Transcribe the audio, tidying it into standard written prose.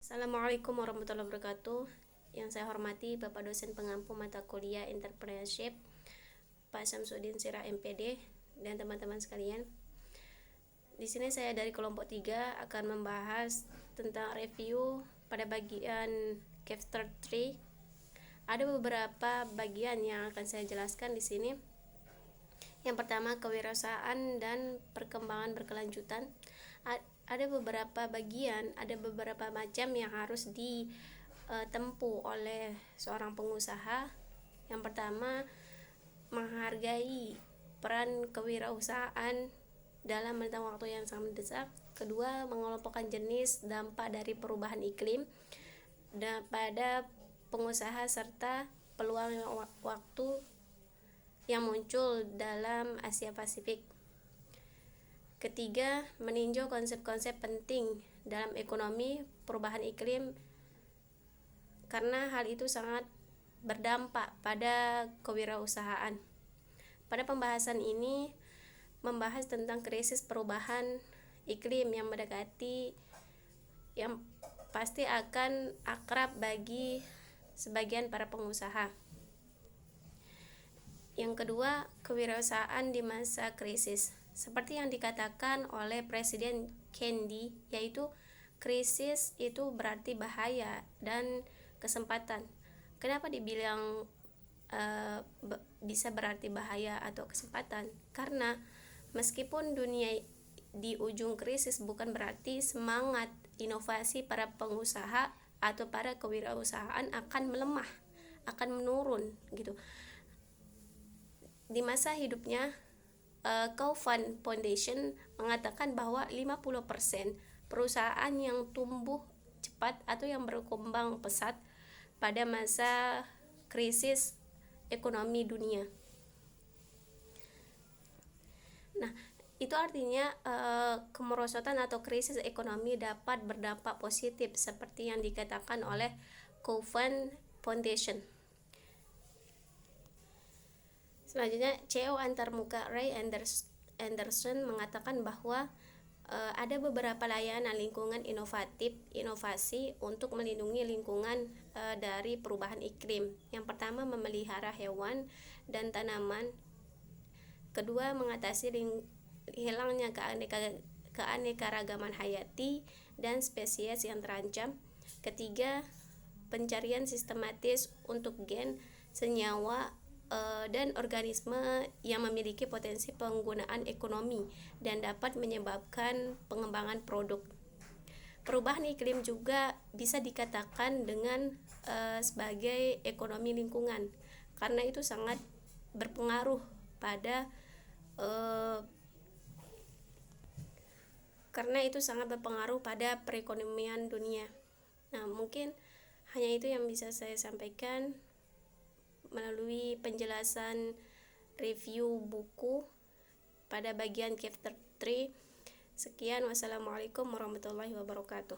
Assalamualaikum warahmatullahi wabarakatuh. Yang saya hormati Bapak dosen pengampu mata kuliah Entrepreneurship, Pak Syamsuddin Sirah MPD, dan teman-teman sekalian. Di sini saya dari kelompok 3 akan membahas tentang review pada bagian chapter 3. Ada beberapa bagian yang akan saya jelaskan di sini. Yang pertama, kewirausahaan dan perkembangan berkelanjutan. Ada beberapa bagian, ada beberapa macam yang harus ditempuh oleh seorang pengusaha. Yang pertama, menghargai peran kewirausahaan dalam rentang waktu yang sangat mendesak. Kedua, mengelompokkan jenis dampak dari perubahan iklim pada pengusaha serta peluang waktu yang muncul dalam Asia Pasifik. Ketiga, meninjau konsep-konsep penting dalam ekonomi perubahan iklim karena hal itu sangat berdampak pada kewirausahaan. Pada pembahasan ini membahas tentang krisis perubahan iklim yang mendekati, yang pasti akan akrab bagi sebagian para pengusaha. Yang kedua, kewirausahaan di masa krisis. Seperti yang dikatakan oleh Presiden Kennedy, yaitu krisis itu berarti bahaya dan kesempatan. Kenapa dibilang bisa berarti bahaya atau kesempatan? Karena meskipun dunia di ujung krisis, bukan berarti semangat inovasi para pengusaha atau para kewirausahaan akan melemah, akan menurun gitu. Di masa hidupnya, Kaufman Foundation mengatakan bahwa 50% perusahaan yang tumbuh cepat atau yang berkembang pesat pada masa krisis ekonomi dunia. Nah, itu artinya kemerosotan atau krisis ekonomi dapat berdampak positif seperti yang dikatakan oleh Kaufman Foundation. Selanjutnya, CEO antarmuka Ray Anderson mengatakan bahwa ada beberapa layanan lingkungan inovasi untuk melindungi lingkungan dari perubahan iklim. Yang pertama, memelihara hewan dan tanaman. Kedua, mengatasi hilangnya keanekaragaman hayati dan spesies yang terancam. Ketiga, pencarian sistematis untuk gen, senyawa, dan organisme yang memiliki potensi penggunaan ekonomi dan dapat menyebabkan pengembangan produk. Perubahan iklim juga bisa dikatakan dengan sebagai ekonomi lingkungan, karena itu sangat berpengaruh pada perekonomian dunia. Nah, mungkin hanya itu yang bisa saya sampaikan melalui penjelasan review buku pada bagian chapter 3. Sekian, wassalamualaikum warahmatullahi wabarakatuh.